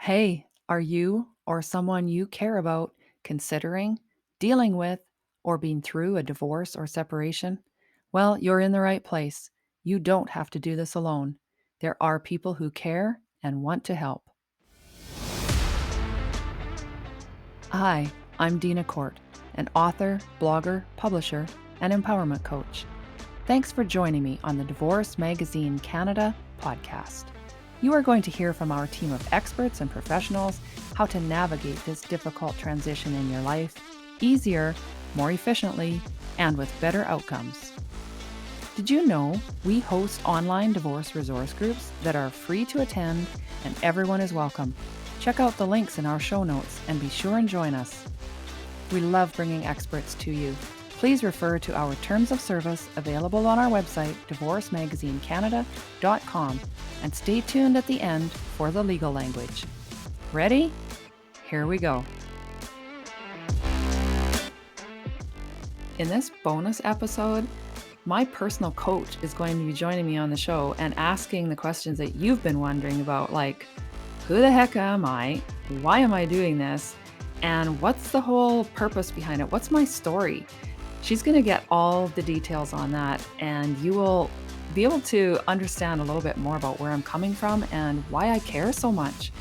Hey, are you or someone you care about considering, dealing with, or being through a divorce or separation? Well, you're in the right place. You don't have to do this alone. There are people who care and want to help. Hi, I'm Deena Court, an author, blogger, publisher, and empowerment coach. Thanks for joining me on the Divorce Magazine Canada podcast. You are going to hear from our team of experts and professionals how to navigate this difficult transition in your life easier, more efficiently, and with better outcomes. Did you know we host online divorce resource groups that are free to attend and everyone is welcome? Check out the links in our show notes and be sure and join us. We love bringing experts to you. Please refer to our terms of service available on our website, divorcemagazinecanada.com, and stay tuned at the end for the legal language. Ready? Here we go. In this bonus episode, my personal coach is going to be joining me on the show and asking the questions that you've been wondering about, like, who the heck am I? Why am I doing this? And what's the whole purpose behind it? What's my story? She's going to get all the details on that, and you will be able to understand a little bit more about where I'm coming from and why I care so much.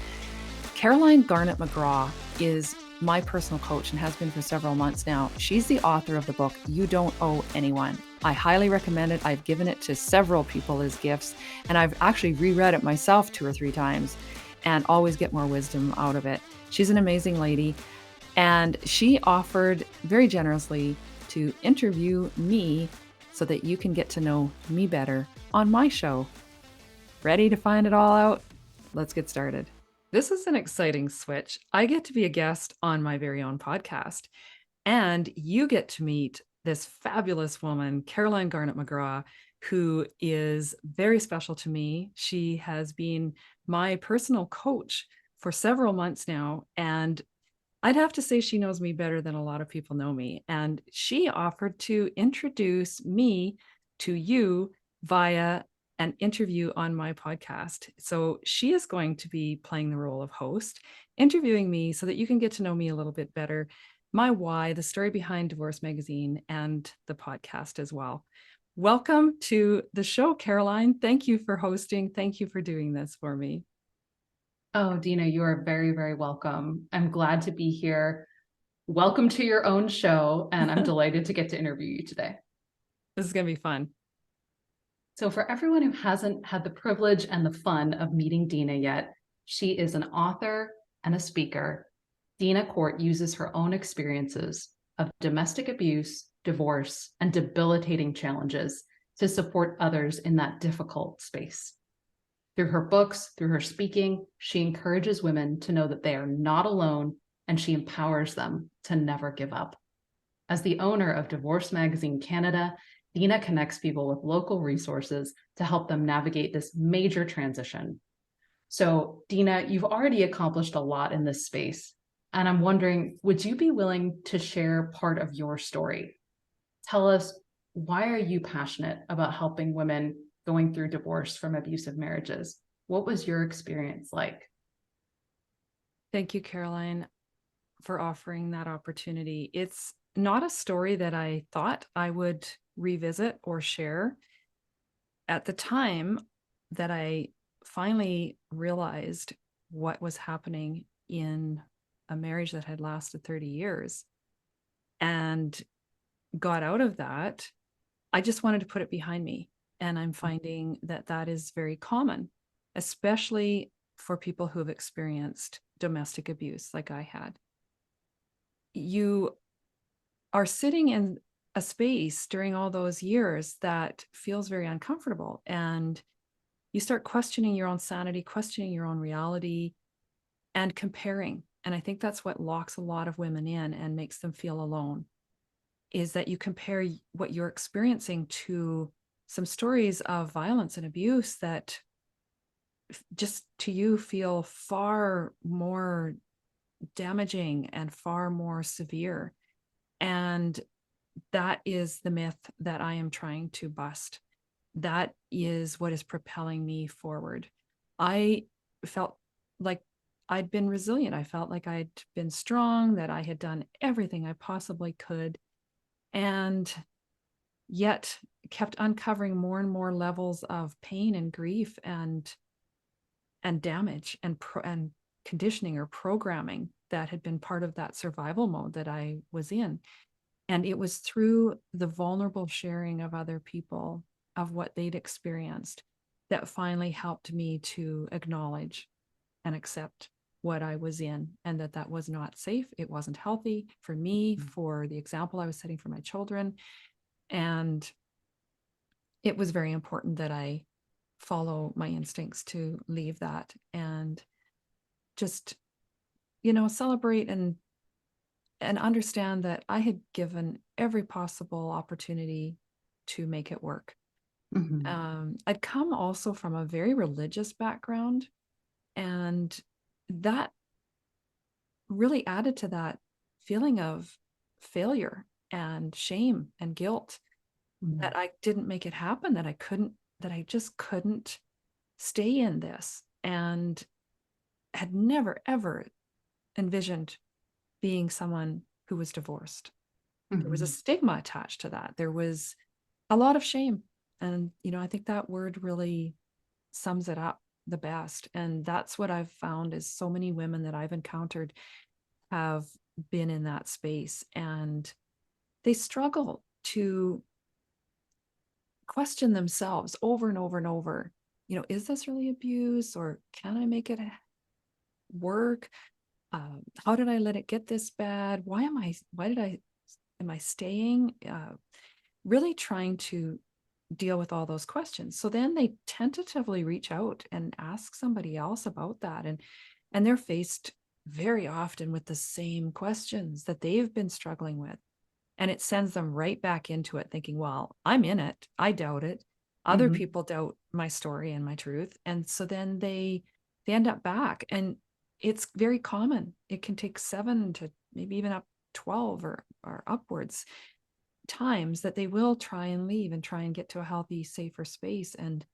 Garnet McGraw is my personal coach and has been for several months now. She's the author of the book, You Don't Owe Anyone. I highly recommend it. I've given it to several people as gifts, and I've actually reread it myself 2 or 3 times and always get more wisdom out of it. She's an amazing lady, and she offered very generously to interview me so that you can get to know me better on my show. Ready to find it all out? Let's get started. This is an exciting switch. I get to be a guest on my very own podcast, and you get to meet this fabulous woman, Garnet McGraw, who is very special to me. She has been my personal coach for several months now, and I'd have to say she knows me better than a lot of people know me. And she offered to introduce me to you via an interview on my podcast. So she is going to be playing the role of host, interviewing me so that you can get to know me a little bit better, my why, the story behind Divorce Magazine, and the podcast as well. Welcome to the show, Caroline. Thank you for hosting. Thank you for doing this for me. Oh, Deena, you are very, very welcome. I'm glad to be here. Welcome to your own show, and I'm delighted to get to interview you today. This is going to be fun. So for everyone who hasn't had the privilege and the fun of meeting Deena yet, she is an author and a speaker. Deena Court uses her own experiences of domestic abuse, divorce, and debilitating challenges to support others in that difficult space. Through her books, through her speaking, she encourages women to know that they are not alone, and she empowers them to never give up. As the owner of Divorce Magazine Canada, Deena connects people with local resources to help them navigate this major transition. So, Deena, you've already accomplished a lot in this space, and I'm wondering, would you be willing to share part of your story? Tell us, why are you passionate about helping women going through divorce from abusive marriages? What was your experience like? Thank you, Caroline, for offering that opportunity. It's not a story that I thought I would revisit or share. At the time that I finally realized what was happening in a marriage that had lasted 30 years and got out of that, I just wanted to put it behind me. And I'm finding that that is very common, especially for people who have experienced domestic abuse like I had. You are sitting in a space during all those years that feels very uncomfortable, and you start questioning your own sanity, questioning your own reality, and comparing. And I think that's what locks a lot of women in and makes them feel alone, is that you compare what you're experiencing to some stories of violence and abuse that just to you feel far more damaging and far more severe. And that is the myth that I am trying to bust. That is what is propelling me forward. I felt like I'd been resilient. I felt like I'd been strong, that I had done everything I possibly could, and yet kept uncovering more and more levels of pain and grief and damage and conditioning or programming that had been part of that survival mode that I was in. And it was through the vulnerable sharing of other people of what they'd experienced that finally helped me to acknowledge and accept what I was in, and that was not safe. It wasn't healthy for me, for the example I was setting for my children. And it was very important that I follow my instincts to leave that and just, celebrate and understand that I had given every possible opportunity to make it work. Mhm. I'd come also from a very religious background, and that really added to that feeling of failure and shame and guilt Mhm. that I didn't make it happen, that I just couldn't stay in this, and had never, ever envisioned being someone who was divorced. There was a Mhm. stigma attached to that. There was a lot of shame. And, I think that word really sums it up the best. And that's what I've found is so many women that I've encountered have been in that space, and they struggle to question themselves over and over and over. Is this really abuse, or can I make it work? How did I let it get this bad? Am I staying? Really trying to deal with all those questions. So then they tentatively reach out and ask somebody else about that. And they're faced very often with the same questions that they've been struggling with. And it sends them right back into it thinking, well, I'm in it. I doubt it. Other Mhm. people doubt my story and my truth. And so then they end up back. And it's very common. It can take 7 to maybe even up 12 or upwards times that they will try and leave and try and get to a healthy, safer space. And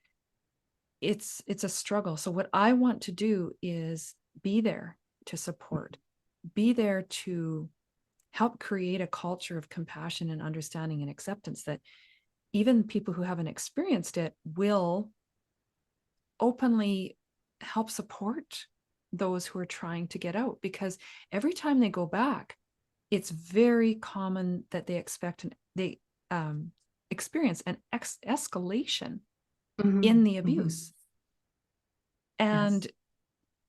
it's a struggle. So what I want to do is be there to support, be there to help create a culture of compassion and understanding and acceptance, that even people who haven't experienced it will openly help support those who are trying to get out. Because every time they go back, it's very common that they experience an escalation in Mhm. the Mhm. abuse, Yes.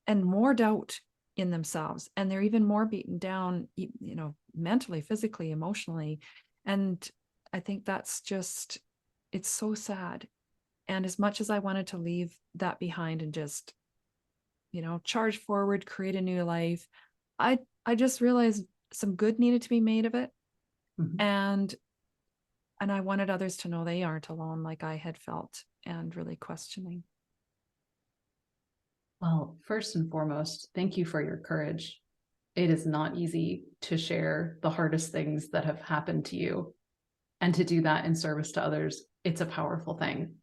and more doubt in themselves, and they're even more beaten down, mentally, physically, emotionally. And I think that's just, it's so sad. And as much as I wanted to leave that behind and just, charge forward, create a new life, I just realized some good needed to be made of it. Mhm. and and I wanted others to know they aren't alone, like I had felt, and really questioning. Well, first and foremost, thank you for your courage. It is not easy to share the hardest things that have happened to you, and to do that in service to others. It's a powerful thing.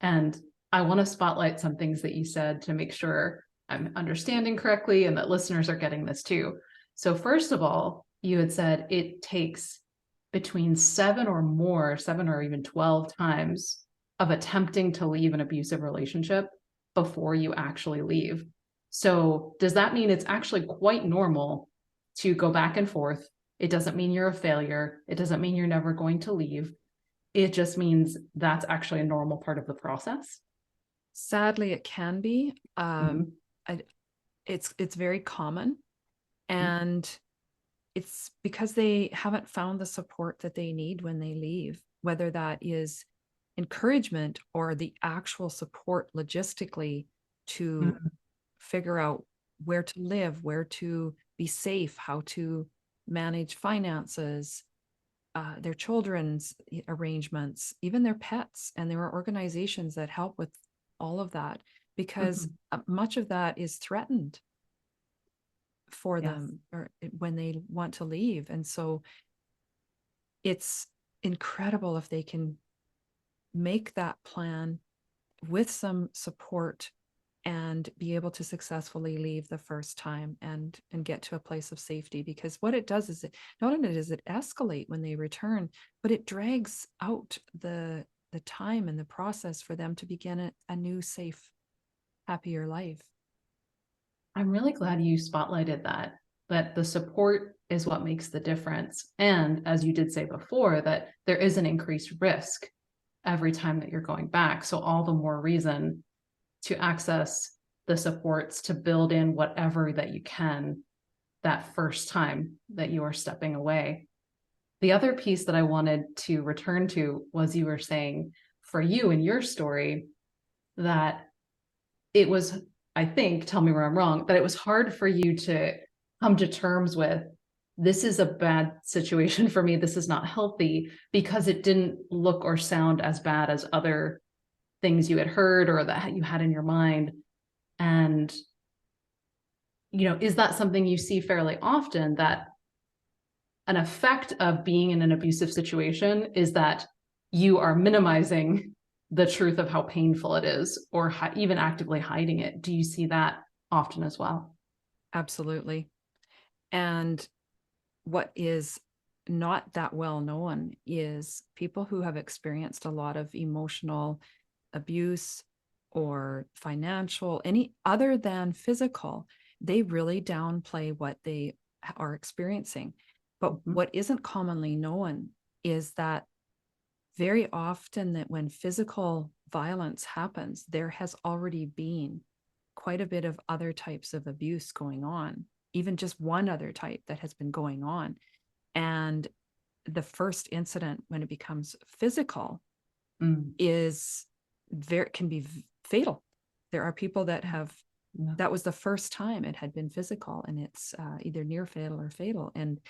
And I want to spotlight some things that you said to make sure I'm understanding correctly and that listeners are getting this too. So, first of all, you had said it takes between 7 or even 12 times of attempting to leave an abusive relationship before you actually leave. So, does that mean it's actually quite normal to go back and forth? It doesn't mean you're a failure. It doesn't mean you're never going to leave. It just means that's actually a normal part of the process. Sadly, it can be. Mhm. I, it's very common, and it's because they haven't found the support that they need when they leave, whether that is encouragement or the actual support logistically to Mhm. figure out where to live, where to be safe, how to manage finances, their children's arrangements, even their pets. And there are organizations that help with all of that, because Mhm. much of that is threatened for Yes. them or when they want to leave. And so it's incredible if they can make that plan with some support and be able to successfully leave the first time and get to a place of safety. Because what it does is it not only does it escalate when they return, but it drags out the time and the process for them to begin a new, safe, happier life. I'm really glad you spotlighted that the support is what makes the difference. And as you did say before, that there is an increased risk every time that you're going back. So all the more reason to access the supports, to build in whatever that you can that first time that you are stepping away. The other piece that I wanted to return to was you were saying for you in your story that it was, I think, tell me where I'm wrong, that it was hard for you to come to terms with, this is a bad situation for me, this is not healthy, because it didn't look or sound as bad as other things you had heard or that you had in your mind. And, is that something you see fairly often, that an effect of being in an abusive situation is that you are minimizing the truth of how painful it is, or even actively hiding it? Do you see that often as well? Absolutely. And what is not that well known is people who have experienced a lot of emotional abuse or financial, any other than physical, they really downplay what they are experiencing. But Mm-hmm. what isn't commonly known is that very often that when physical violence happens, there has already been quite a bit of other types of abuse going on, even just one other type that has been going on. And the first incident, when it becomes physical, is can be fatal. There are people that have, that was the first time it had been physical, and it's either near fatal or fatal. And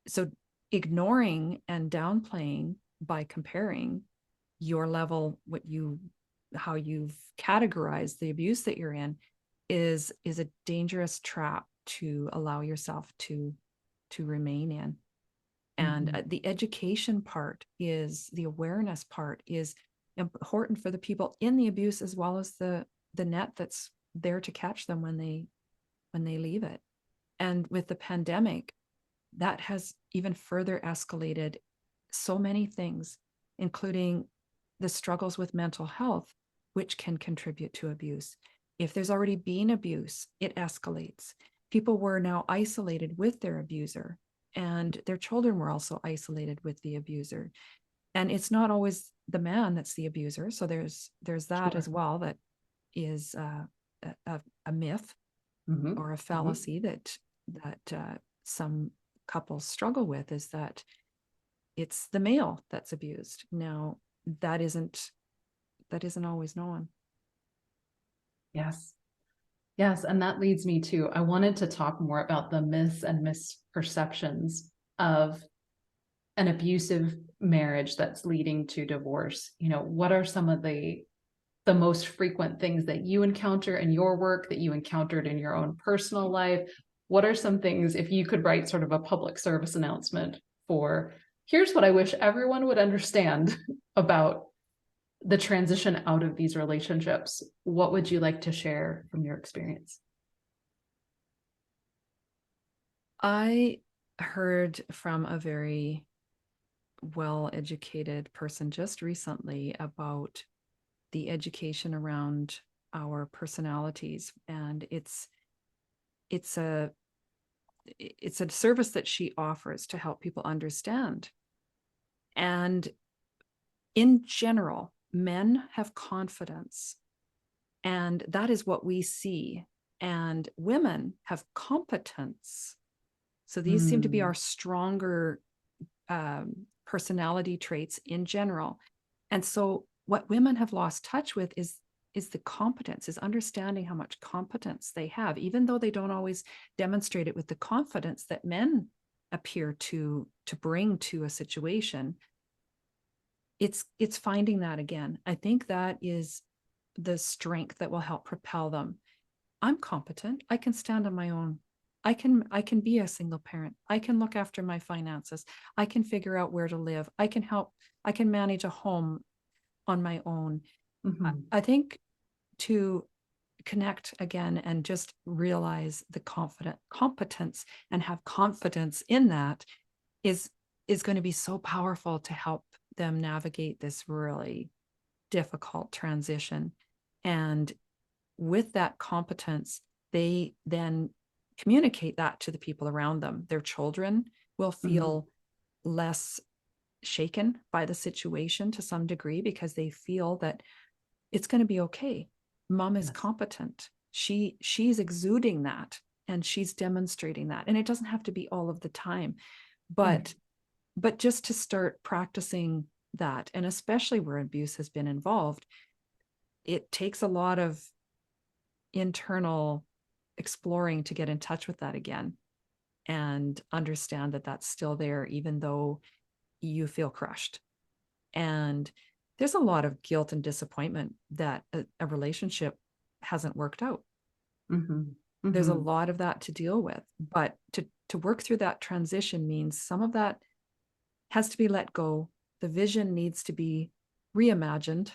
so ignoring and downplaying by comparing your level, how you've categorized the abuse that you're in, is a dangerous trap to allow yourself to remain in. And the education part, is the awareness part, is important for the people in the abuse, as well as the net that's there to catch them when they leave it. And with the pandemic, that has even further escalated so many things, including the struggles with mental health, which can contribute to abuse. If there's already been abuse, it escalates. People were now isolated with their abuser, and their children were also isolated with the abuser. And it's not always the man that's the abuser. So there's that Sure. as well, that is a myth or a fallacy that some couples struggle with, is that it's the male that's abused. Now, that isn't always known. Yes. Yes. And that leads me to, I wanted to talk more about the myths and misperceptions of an abusive marriage that's leading to divorce. What are some of the most frequent things that you encounter in your work, that you encountered in your own personal life? What are some things, if you could write sort of a public service announcement for, here's what I wish everyone would understand about the transition out of these relationships, what would you like to share from your experience? I heard from a very well-educated person just recently about the education around our personalities, and it's a service that she offers to help people understand. And in general, men have confidence, and that is what we see, and women have competence. So these seem to be our stronger personality traits in general. And so what women have lost touch with is the competence, is understanding how much competence they have, even though they don't always demonstrate it with the confidence that men appear to bring to a situation. It's finding that again. I think that is the strength that will help propel them. I'm competent. I can stand on my own. I can be a single parent. I can look after my finances. I can figure out where to live. I can manage a home on my own. I think to connect again and just realize the competence and have confidence in that is going to be so powerful to help them navigate this really difficult transition. And with that competence, they then communicate that to the people around them. Their children will feel less shaken by the situation to some degree because they feel that it's going to be okay. Mom is competent. She's exuding that and she's demonstrating that. And it doesn't have to be all of the time, but just to start practicing that, and especially where abuse has been involved, it takes a lot of internal exploring to get in touch with that again and understand that that's still there, even though you feel crushed. And there's a lot of guilt and disappointment that a relationship hasn't worked out. There's a lot of that to deal with, but to work through that transition means some of that has to be let go. The vision needs to be reimagined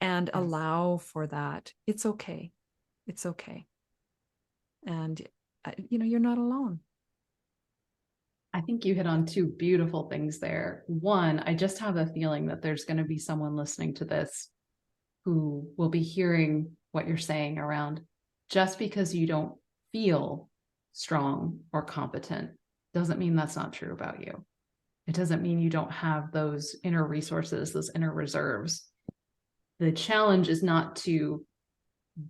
and allow for that. It's okay. It's okay. And, you're not alone. I think you hit on two beautiful things there. One, I just have a feeling that there's going to be someone listening to this who will be hearing what you're saying around just because you don't feel strong or competent doesn't mean that's not true about you. It doesn't mean you don't have those inner resources, those inner reserves. The challenge is not to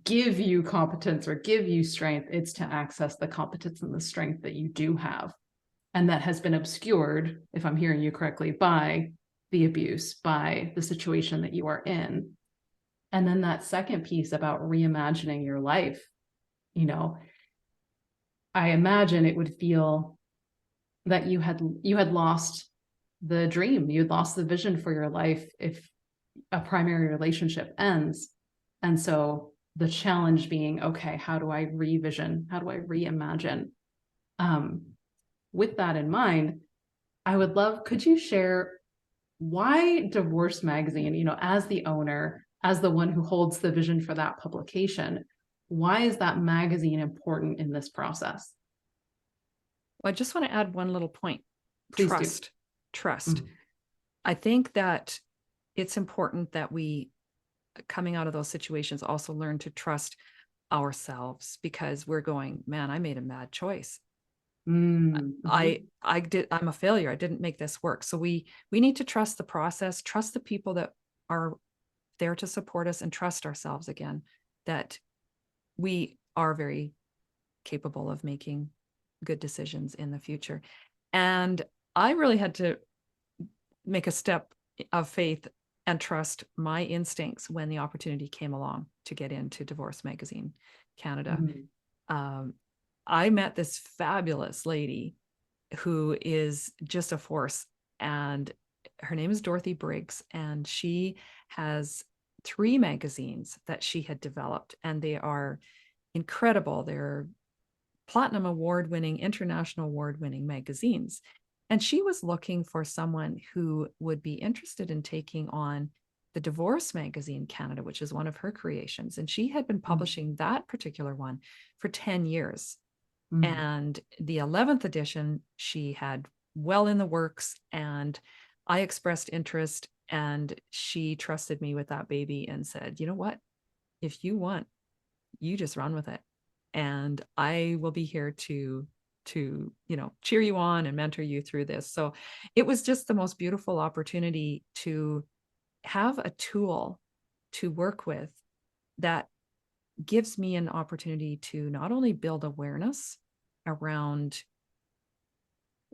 give you competence or give you strength. It's to access the competence and the strength that you do have. And that has been obscured, if I'm hearing you correctly, by the abuse, by the situation that you are in. And then that second piece about reimagining your life, I imagine it would feel that you had lost the dream, you had lost the vision for your life if a primary relationship ends. And so the challenge being, okay, how do I revision? How do I reimagine? With that in mind, I would love, could you share why Divorce Magazine, as the owner, as the one who holds the vision for that publication, why is that magazine important in this process? Well, I just want to add one little point. Please trust. Do. Trust. I think that it's important that we, coming out of those situations, also learn to trust ourselves, because we're going, man, I made a mad choice. I'm a failure. I didn't make this work. So we need to trust the process, trust the people that are there to support us, and trust ourselves again, that we are very capable of making good decisions in the future. And I really had to make a step of faith and trust my instincts when the opportunity came along to get into Divorce Magazine Canada. I met this fabulous lady who is just a force, and her name is Dorothy Briggs, and she has 3 magazines that she had developed, and they are incredible. They're platinum award-winning, international award-winning magazines. And she was looking for someone who would be interested in taking on the Divorce Magazine Canada, which is one of her creations. And she had been publishing that particular one for 10 years. And the 11th edition, she had well in the works, and I expressed interest, and she trusted me with that baby and said, you know what, if you want, you just run with it. And I will be here to cheer you on and mentor you through this. So it was just the most beautiful opportunity to have a tool to work with that gives me an opportunity to not only build awareness around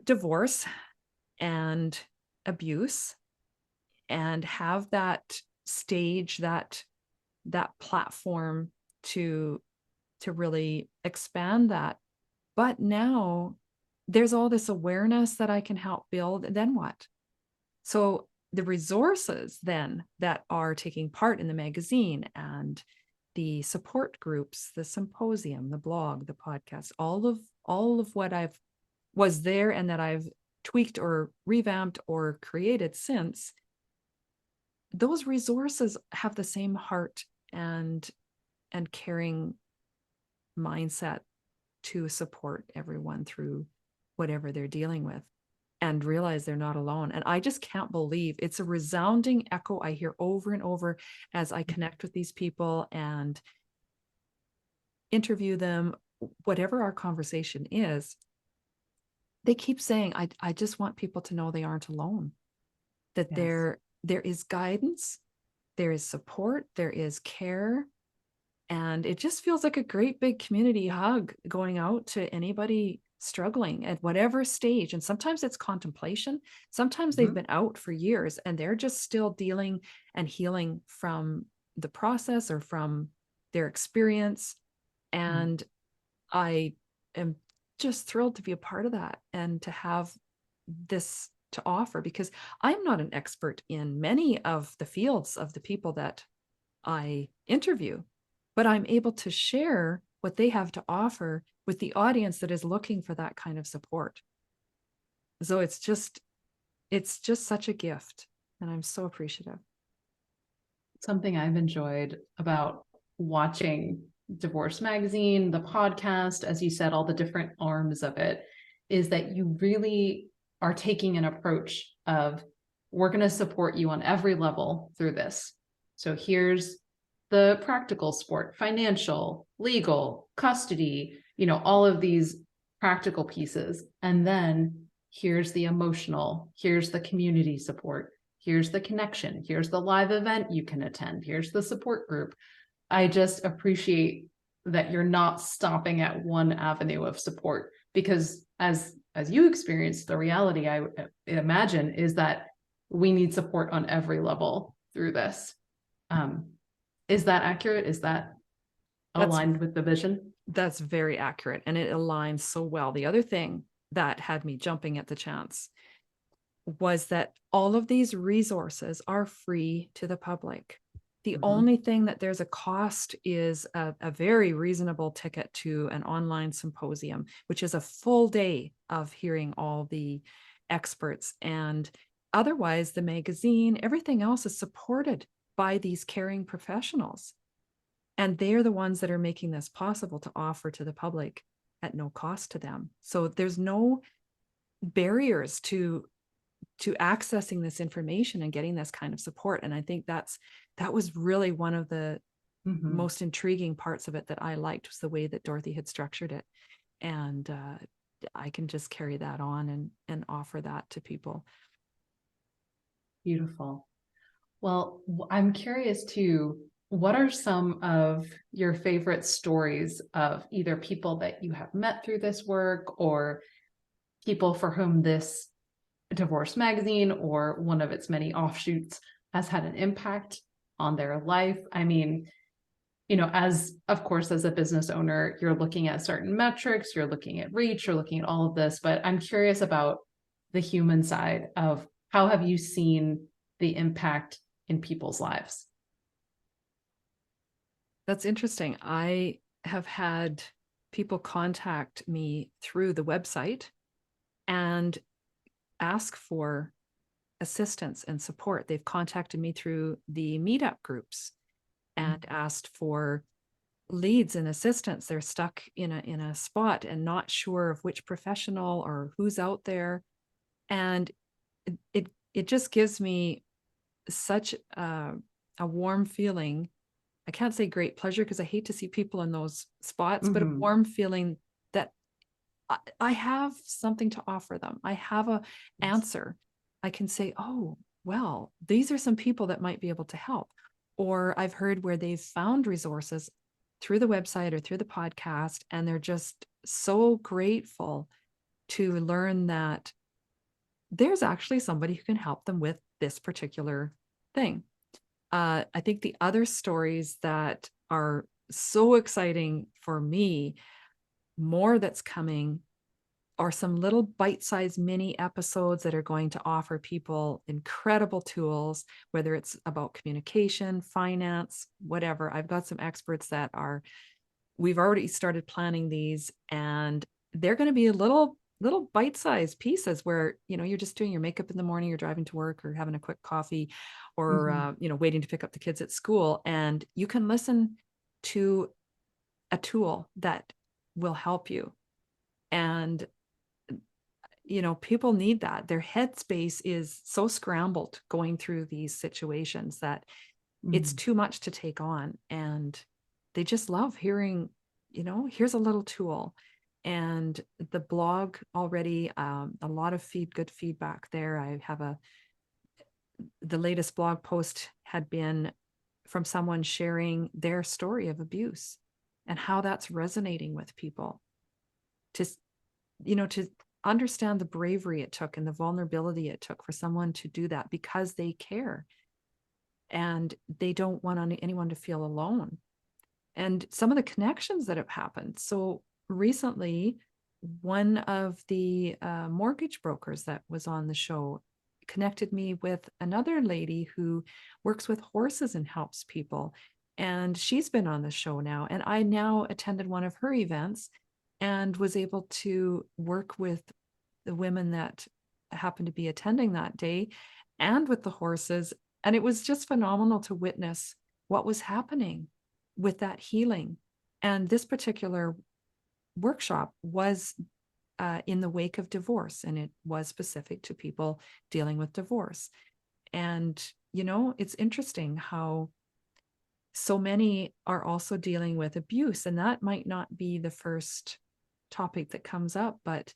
divorce and abuse, and have that stage, that platform to really expand that. But now there's all this awareness that I can help build. Then what? So the resources then that are taking part in the magazine, and the support groups, the symposium, the blog, the podcast, all of what I've was there and that I've tweaked or revamped or created since, those resources have the same heart and and caring mindset to support everyone through whatever they're dealing with and realize they're not alone. And I just can't believe it's a resounding echo I hear over and over as I connect with these people and interview them, whatever our conversation is. They keep saying, I just want people to know they aren't alone, that Yes. there is guidance, there is support, there is care. And it just feels like a great big community hug going out to anybody struggling at whatever stage. And sometimes it's contemplation. Sometimes they've Mhm. been out for years and they're just still dealing and healing from the process or from their experience. Mm. And I am just thrilled to be a part of that and to have this to offer, because I'm not an expert in many of the fields of the people that I interview, but I'm able to share what they have to offer with the audience that is looking for that kind of support. So it's just such a gift, and I'm so appreciative. Something I've enjoyed about watching Divorce Magazine, the podcast, as you said, all the different arms of it, is that you really are taking an approach of, we're going to support you on every level through this. So here's the practical support, financial, legal, custody, all of these practical pieces. And then here's the emotional, here's the community support, here's the connection, here's the live event you can attend, here's the support group. I just appreciate that you're not stopping at one avenue of support, because as you experienced, the reality I imagine is that we need support on every level through this. Is that accurate? Is that That's aligned with the vision? that's very accurate, and it aligns so well. The other thing that had me jumping at the chance was that all of these resources are free to the public. The Mhm. only thing that there's a cost is a very reasonable ticket to an online symposium, which is a full day of hearing all the experts. And otherwise, the magazine, everything else is supported by these caring professionals. And they're the ones that are making this possible to offer to the public at no cost to them. So there's no barriers to accessing this information and getting this kind of support. And I think that was really one of the Mhm. most intriguing parts of it that I liked, was the way that Dorothy had structured it. And I can just carry that on and offer that to people. Beautiful. Well, I'm curious too, what are some of your favorite stories of either people that you have met through this work, or people for whom this Divorce Magazine or one of its many offshoots has had an impact on their life? I mean, as of course, as a business owner, you're looking at certain metrics, you're looking at reach, you're looking at all of this, but I'm curious about the human side of, how have you seen the impact in people's lives? That's interesting. I have had people contact me through the website and ask for assistance and support. They've contacted me through the meetup groups and asked for leads and assistance. They're stuck in a spot and not sure of which professional or who's out there. And it just gives me such a warm feeling. I can't say great pleasure because I hate to see people in those spots, but a Mm-hmm. warm feeling that I have something to offer them. I have a Yes. answer. I can say, oh, well, these are some people that might be able to help. Or I've heard where they've found resources through the website or through the podcast, and they're just so grateful to learn that there's actually somebody who can help them with this particular thing. I think the other stories that are so exciting for me, more that's coming, are some little bite-sized mini episodes that are going to offer people incredible tools, whether it's about communication, finance, whatever. I've got some experts that we've already started planning these, and they're going to be little bite-sized pieces where, you're just doing your makeup in the morning, you're driving to work or having a quick coffee, or Mm-hmm. waiting to pick up the kids at school, and you can listen to a tool that will help you. And, people need that. Their headspace is so scrambled going through these situations that it's Mhm. too much to take on. And they just love hearing, here's a little tool. And the blog already, a lot of good feedback there. I have the latest blog post had been from someone sharing their story of abuse and how that's resonating with people to, to understand the bravery it took and the vulnerability it took for someone to do that because they care and they don't want anyone to feel alone. And some of the connections that have happened. So recently, one of the mortgage brokers that was on the show connected me with another lady who works with horses and helps people. And she's been on the show now. And I now attended one of her events and was able to work with the women that happened to be attending that day and with the horses. And it was just phenomenal to witness what was happening with that healing. And this particular workshop was in the wake of divorce, and it was specific to people dealing with divorce. And, it's interesting how so many are also dealing with abuse, and that might not be the first topic that comes up, but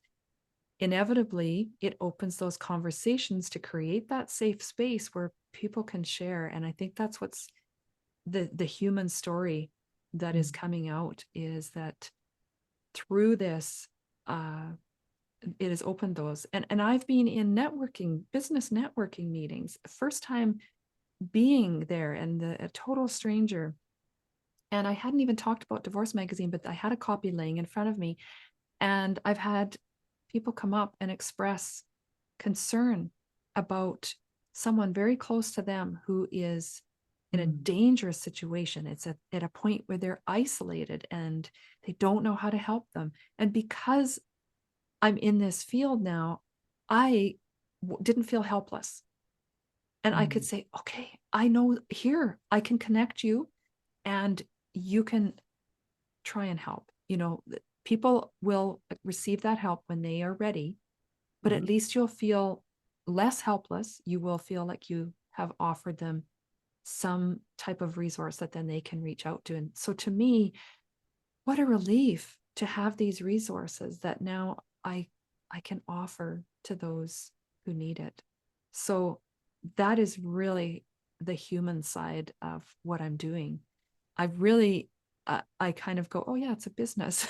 inevitably it opens those conversations to create that safe space where people can share. And I think that's what's the human story that is coming out, is that through this it has opened those. And I've been in business networking meetings, first time being there, and a total stranger. And I hadn't even talked about Divorce Magazine, but I had a copy laying in front of me. And I've had people come up and express concern about someone very close to them who is in a dangerous situation. It's at a point where they're isolated and they don't know how to help them. And because I'm in this field now, I didn't feel helpless. And I could say, okay, I know here, I can connect you and you can try and help. People will receive that help when they are ready, but at least you'll feel less helpless. You will feel like you have offered them some type of resource that then they can reach out to. And so to me, what a relief to have these resources that now I can offer to those who need it. So that is really the human side of what I'm doing. I really I kind of go, oh yeah, it's a business.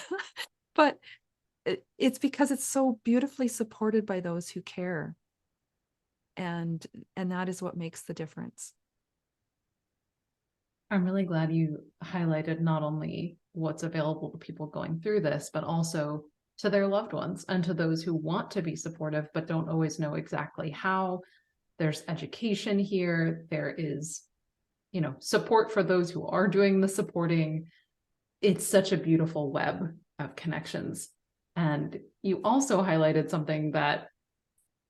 But it's because it's so beautifully supported by those who care. And that is what makes the difference. I'm really glad you highlighted not only what's available to people going through this, but also to their loved ones and to those who want to be supportive but don't always know exactly how. There's education here. There is, support for those who are doing the supporting. It's such a beautiful web of connections. And you also highlighted something that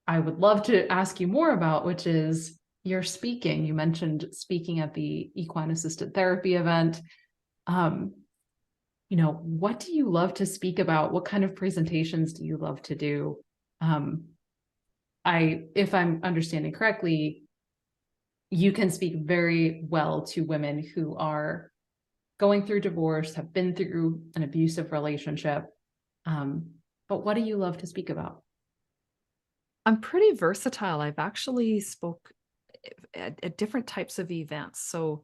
I would love to ask you more about, which is your speaking. You mentioned speaking at the equine assisted therapy event. What do you love to speak about? What kind of presentations do you love to do? If I'm understanding correctly, you can speak very well to women who are going through divorce, have been through an abusive relationship. But what do you love to speak about? I'm pretty versatile. I've actually spoke at different types of events. So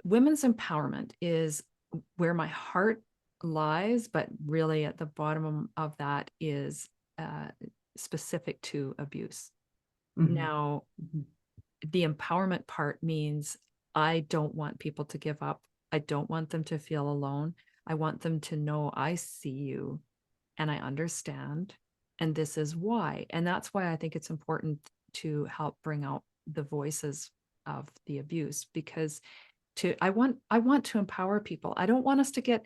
women's empowerment is where my heart lies, but really at the bottom of that is specific to abuse. Now, the empowerment part means I don't want people to give up. I don't want them to feel alone. I want them to know I see you and I understand, and this is why. And that's why I think it's important to help bring out the voices of the abuse, because I want to empower people. I don't want us to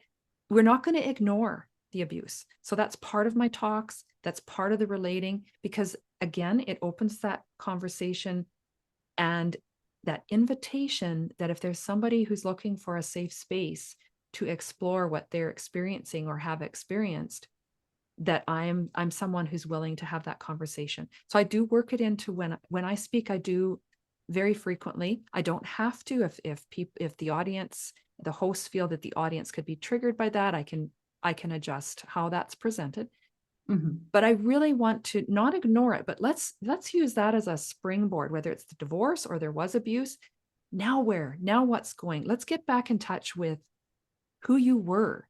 we're not going to ignore the abuse. So that's part of my talks. That's part of the relating, because again, it opens that conversation and that invitation that if there's somebody who's looking for a safe space to explore what they're experiencing or have experienced, that I'm someone who's willing to have that conversation. So I do work it into when I speak. I do very frequently. I don't have to. If the audience, the hosts feel that the audience could be triggered by that, I can adjust how that's presented. Mhm. But I really want to not ignore it, but let's use that as a springboard, whether it's the divorce or there was abuse. Now where? Now what's going? Let's get back in touch with who you were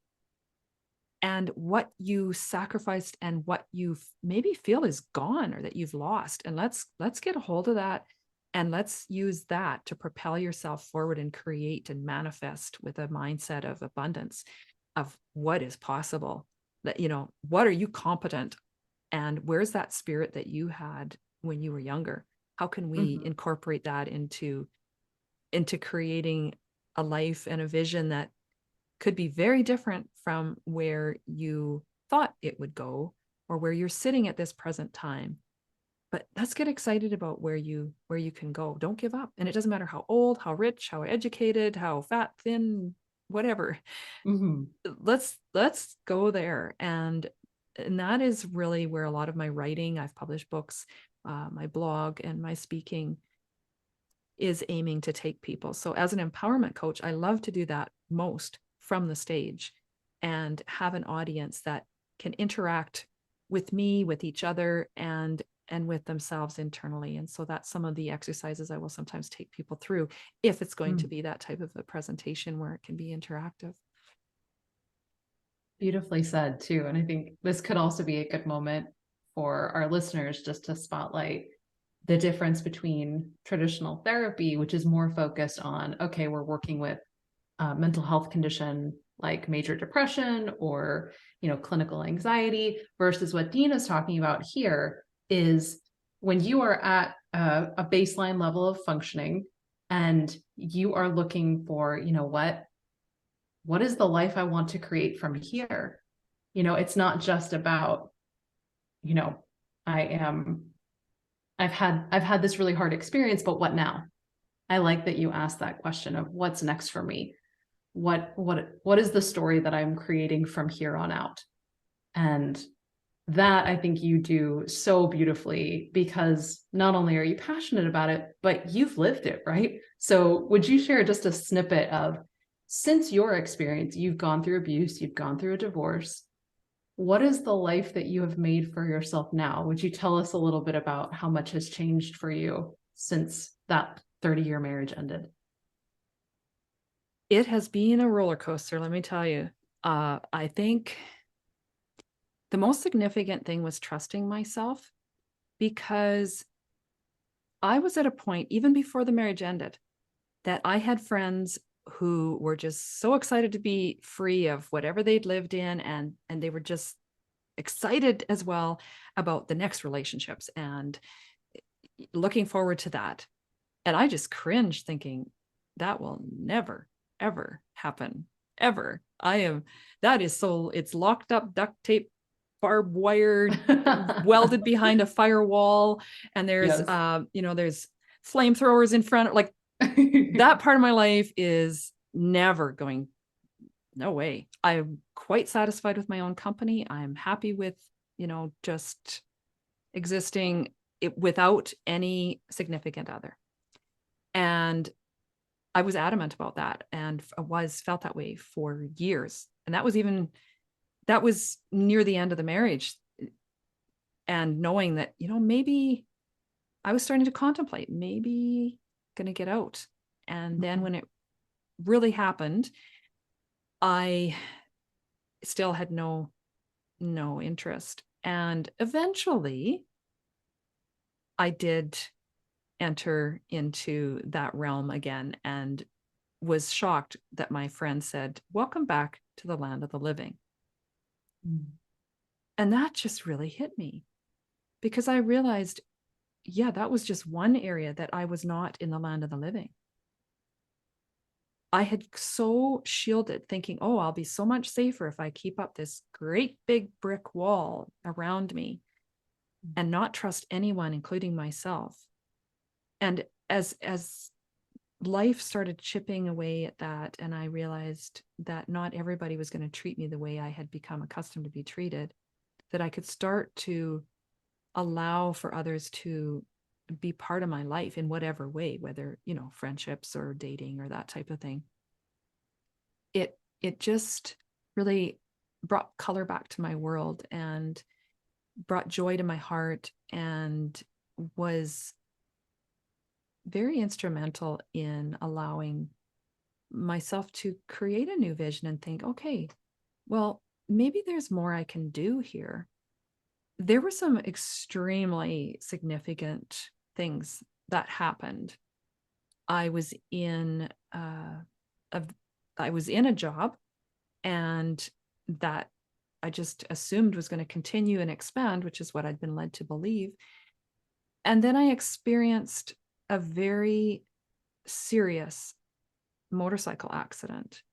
and what you sacrificed and what you maybe feel is gone or that you've lost. And let's get a hold of that, and let's use that to propel yourself forward and create and manifest with a mindset of abundance of what is possible. That, what are you competent, and where's that spirit that you had when you were younger? How can we Mhm. incorporate that into creating a life and a vision that could be very different from where you thought it would go or where you're sitting at this present time? But let's get excited about where you can go. Don't give up. And it doesn't matter how old, how rich, how educated, how fat, thin, whatever. Mhm. Let's go there. And that is really where a lot of my writing, I've published books, my blog and my speaking is aiming to take people. So as an empowerment coach, I love to do that most from the stage and have an audience that can interact with me, with each other, and with themselves internally. And so that's some of the exercises I will sometimes take people through if it's going to Mm. be that type of a presentation where it can be interactive. Beautifully said, too. And I think this could also be a good moment for our listeners just to spotlight the difference between traditional therapy, which is more focused on, okay, we're working with a mental health condition like major depression or, clinical anxiety, versus what Deena's talking about here is when you are at a baseline level of functioning and you are looking for, what is the life I want to create from here? It's not just about, you know, I am I've had this really hard experience, but what now? I like that you asked that question of what's next for me. What is the story that I'm creating from here on out? And that I think you do so beautifully because not only are you passionate about it, but you've lived it, right? So would you share just a snippet of, since your experience, you've gone through abuse, you've gone through a divorce, what is the life that you have made for yourself now? Would you tell us a little bit about how much has changed for you since that 30-year marriage ended? It has been a roller coaster, let me tell you. I think the most significant thing was trusting myself, because I was at a point, even before the marriage ended, that I had friends who were just so excited to be free of whatever they'd lived in, and they were just excited as well about the next relationships and looking forward to that. And I just cringed thinking that will never ever happen, ever. That is so, it's locked up, duct tape, barbed wire, welded behind a firewall, and there's Yes. there's flamethrowers in front, like that part of my life is never going. No way. I'm quite satisfied with my own company. I'm happy with, just existing without any significant other. And I was adamant about that and felt that way for years. And that was near the end of the marriage, and knowing that, maybe I was starting to contemplate maybe going to get out. And then when it really happened, I still had no interest. And eventually I did enter into that realm again, and was shocked that my friend said, "Welcome back to the land of the living." And that just really hit me, because I realized, yeah, that was just one area that I was not in the land of the living. I had so shielded, thinking, oh, I'll be so much safer if I keep up this great big brick wall around me and not trust anyone, including myself. And as life started chipping away at that. And I realized that not everybody was going to treat me the way I had become accustomed to be treated, that I could start to allow for others to be part of my life in whatever way, whether, friendships or dating or that type of thing. It just really brought color back to my world and brought joy to my heart, and was very instrumental in allowing myself to create a new vision and think, okay, well, maybe there's more I can do here. There were some extremely significant things that happened. I was in a I was in a job, and that I just assumed was going to continue and expand, which is what I'd been led to believe. And then I experienced a very serious motorcycle accident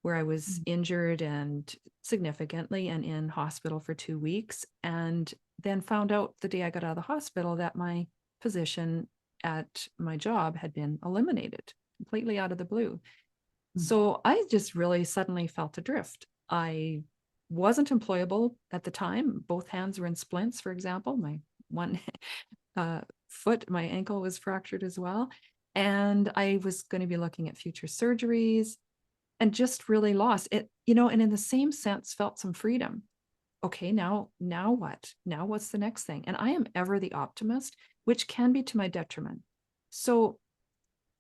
where I was injured and significantly and in hospital for 2 weeks. And then found out the day I got out of the hospital that my position at my job had been eliminated completely out of the blue. So I just really suddenly felt adrift. I wasn't employable at the time. Both hands were in splints, for example. My one foot, my ankle was fractured as well. And I was going to be looking at future surgeries and just really lost it, and in the same sense felt some freedom. Okay, now what? Now what's the next thing? And I am ever the optimist, which can be to my detriment. So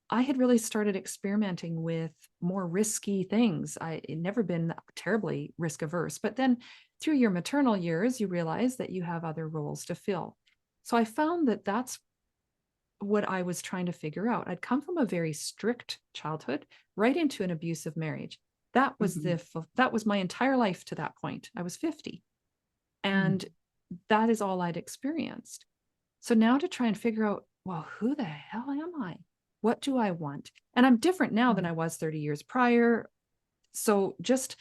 I had really started experimenting with more risky things. I had never been terribly risk averse, but then through your maternal years, you realize that you have other roles to fill. So I found that that's what I was trying to figure out. I'd come from a very strict childhood right into an abusive marriage. That was my entire life to that point. I was 50, and that is all I'd experienced. So now to try and figure out, well, who the hell am I? What do I want? And I'm different now than I was 30 years prior. So just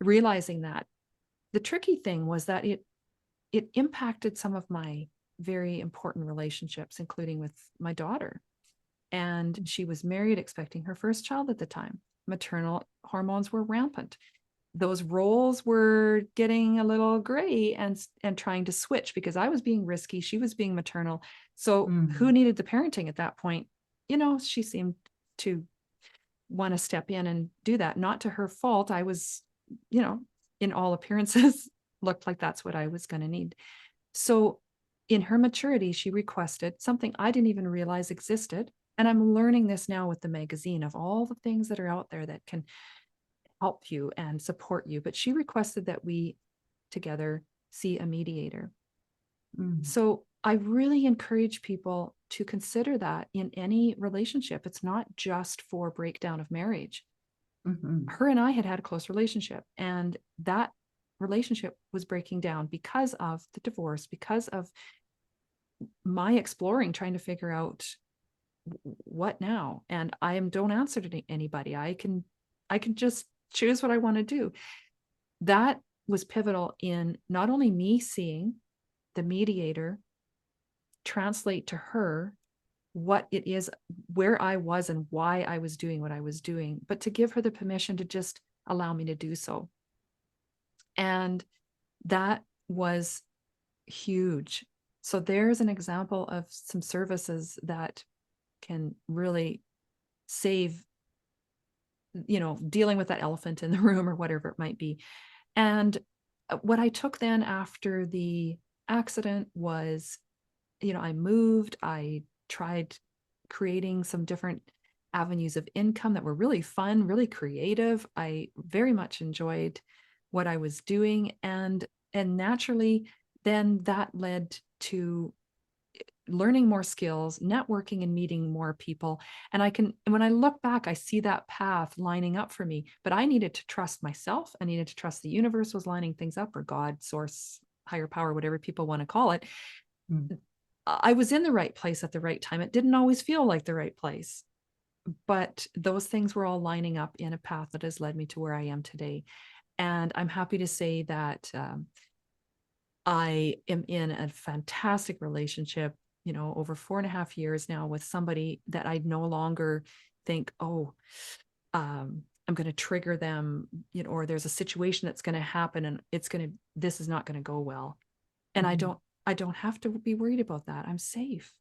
realizing that, the tricky thing was that it impacted some of my very important relationships, including with my daughter. And she was married, expecting her first child at the time. Maternal hormones were rampant. Those roles were getting a little gray, and trying to switch, because I was being risky, she was being maternal. So who needed the parenting at that point? She seemed to want to step in and do that. Not to her fault. I was, in all appearances, looked like that's what I was going to need. So in her maturity, she requested something I didn't even realize existed. And I'm learning this now with the magazine, of all the things that are out there that can help you and support you. But she requested that we together see a mediator. So I really encourage people to consider that in any relationship. It's not just for breakdown of marriage. Her and I had a close relationship, and that relationship was breaking down because of the divorce, because of my exploring, trying to figure out what now. And don't answer to anybody. I can just choose what I want to do. That was pivotal in not only me seeing the mediator translate to her what it is, where I was and why I was doing what I was doing, but to give her the permission to just allow me to do so. And that was huge. So there's an example of some services that can really save, dealing with that elephant in the room or whatever it might be. And what I took then after the accident was, I moved, I tried creating some different avenues of income that were really fun, really creative. I very much enjoyed what I was doing. And naturally, then that led to learning more skills, networking and meeting more people. And when I look back, I see that path lining up for me, but I needed to trust myself. I needed to trust the universe was lining things up, or God, source, higher power, whatever people want to call it. I was in the right place at the right time. It didn't always feel like the right place, but those things were all lining up in a path that has led me to where I am today. And I'm happy to say that I am in a fantastic relationship, over 4.5 years now, with somebody that I no longer think, oh, I'm going to trigger them, or there's a situation that's going to happen and this is not going to go well. And Mhm. I don't have to be worried about that. I'm safe.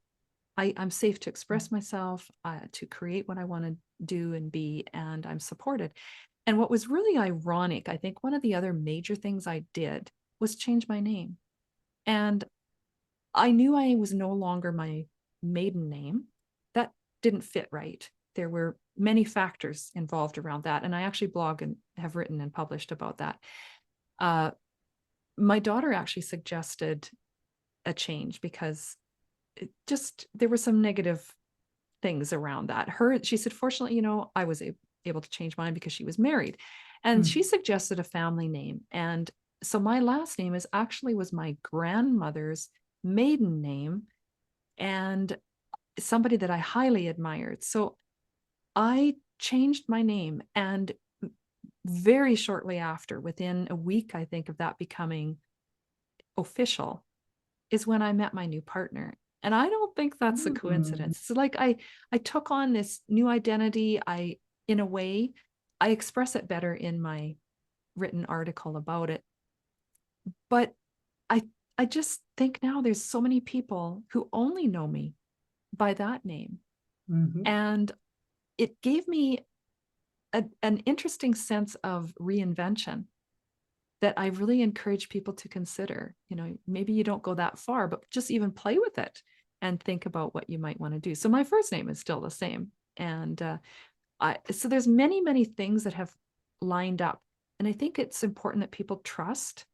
I'm safe to express myself, to create what I want to do and be, and I'm supported. And what was really ironic, I think one of the other major things I did was change my name. And I knew I was no longer my maiden name. That didn't fit right. There were many factors involved around that. And I actually blog and have written and published about that. Uh, my daughter actually suggested a change because there were some negative things around that. She said, fortunately, I was able to change mine because she was married. And she Mm. suggested a family name. And so my last name was my grandmother's maiden name and somebody that I highly admired. So I changed my name. And very shortly after, within a week, I think, of that becoming official, is when I met my new partner. And I don't think that's a Mm. coincidence. So like I took on this new identity. In a way, I express it better in my written article about it. But I I just think now there's so many people who only know me by that name. Mhm. And it gave me an interesting sense of reinvention that I really encourage people to consider. Maybe you don't go that far, but just even play with it and think about what you might want to do. So my first name is still the same. And so there's many, many things that have lined up. And I think it's important that people trust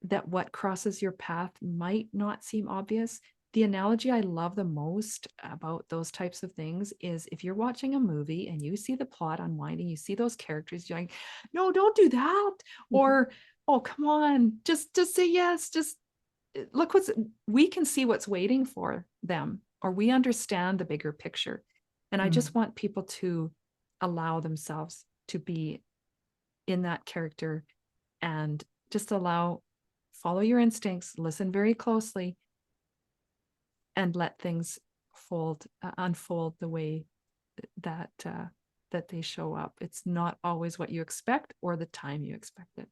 that what crosses your path might not seem obvious. The analogy I love the most about those types of things is if you're watching a movie and you see the plot unwinding, you see those characters, you're like, no, don't do that. Mhm. Or, oh, come on, just say yes. Just look we can see what's waiting for them, or we understand the bigger picture. And I just Mm. want people to allow themselves to be in that character and just follow your instincts, listen very closely, and let things unfold the way that they show up. It's not always what you expect or the time you expect it.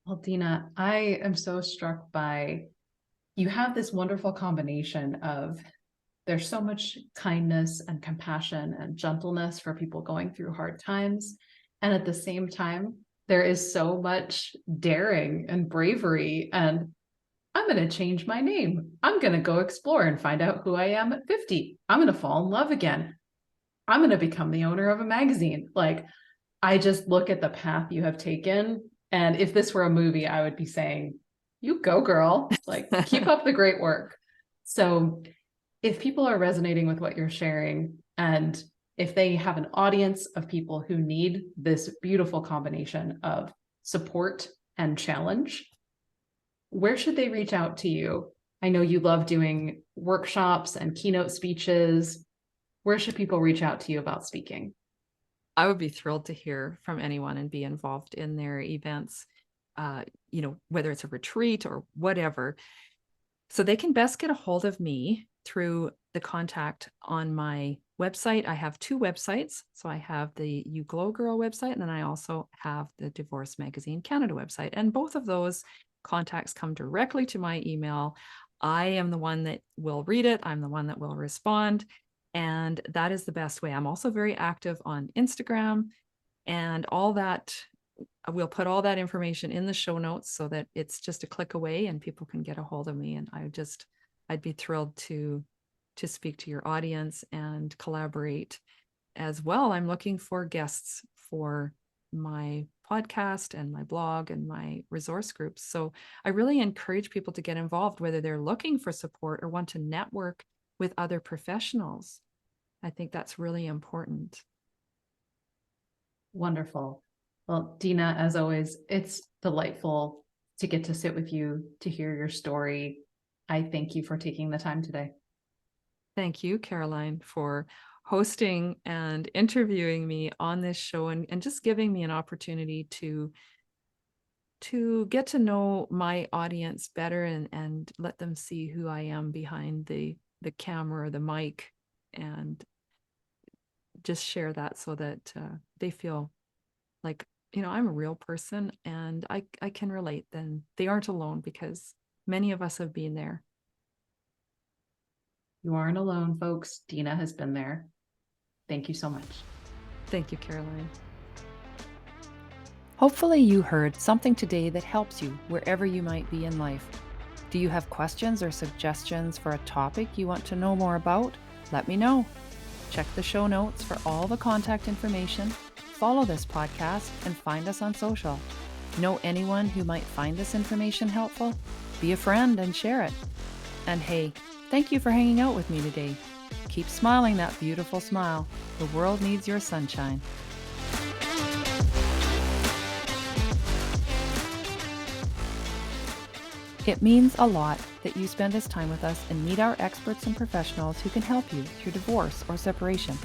Well, Deena, I am so struck by you have this wonderful combination of there's so much kindness and compassion and gentleness for people going through hard times. And at the same time, there is so much daring and bravery. And I'm going to change my name. I'm going to go explore and find out who I am at 50. I'm going to fall in love again. I'm going to become the owner of a magazine. Like, I just look at the path you have taken. And if this were a movie, I would be saying, you go, girl. Like, keep up the great work. So, if people are resonating with what you're sharing, and if they have an audience of people who need this beautiful combination of support and challenge, where should they reach out to you? I know you love doing workshops and keynote speeches. Where should people reach out to you about speaking? I would be thrilled to hear from anyone and be involved in their events, whether it's a retreat or whatever. So they can best get a hold of me through the contact on my website. I have two websites. So I have the You Glow Girl website, and then I also have the Divorce Magazine Canada website. And both of those contacts come directly to my email. I am the one that will read it, I'm the one that will respond. And that is the best way. I'm also very active on Instagram and all that. We'll put all that information in the show notes so that it's just a click away and people can get a hold of me. And I'd be thrilled to speak to your audience and collaborate as well. I'm looking for guests for my podcast and my blog and my resource groups. So I really encourage people to get involved, whether they're looking for support or want to network with other professionals. I think that's really important. Wonderful. Well, Deena, as always, it's delightful to get to sit with you, to hear your story. I thank you for taking the time today. Thank you, Caroline, for hosting and interviewing me on this show and just giving me an opportunity to get to know my audience better and let them see who I am behind the camera or the mic and just share that so that they feel like, I'm a real person and I can relate. Then they aren't alone, because many of us have been there. You aren't alone, folks. Deena has been there. Thank you so much. Thank you, Caroline. Hopefully you heard something today that helps you wherever you might be in life. Do you have questions or suggestions for a topic you want to know more about? Let me know. Check the show notes for all the contact information. Follow this podcast and find us on social. Know anyone who might find this information helpful? Be a friend and share it. And hey, thank you for hanging out with me today. Keep smiling that beautiful smile. The world needs your sunshine. It means a lot that you spend this time with us and meet our experts and professionals who can help you through divorce or separation.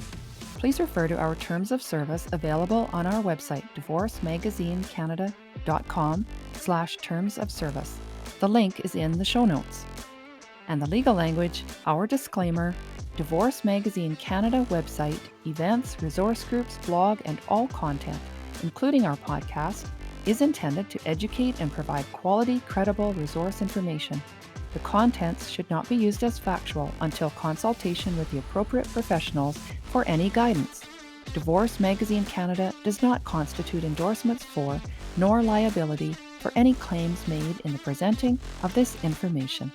Please refer to our terms of service available on our website, divorcemagazinecanada.com/terms of service. The link is in the show notes. And the legal language, our disclaimer: Divorce Magazine Canada website, events, resource groups, blog, and all content, including our podcast, is intended to educate and provide quality, credible resource information. The contents should not be used as factual until consultation with the appropriate professionals for any guidance. Divorce Magazine Canada does not constitute endorsements for, nor liability for any claims made in the presenting of this information.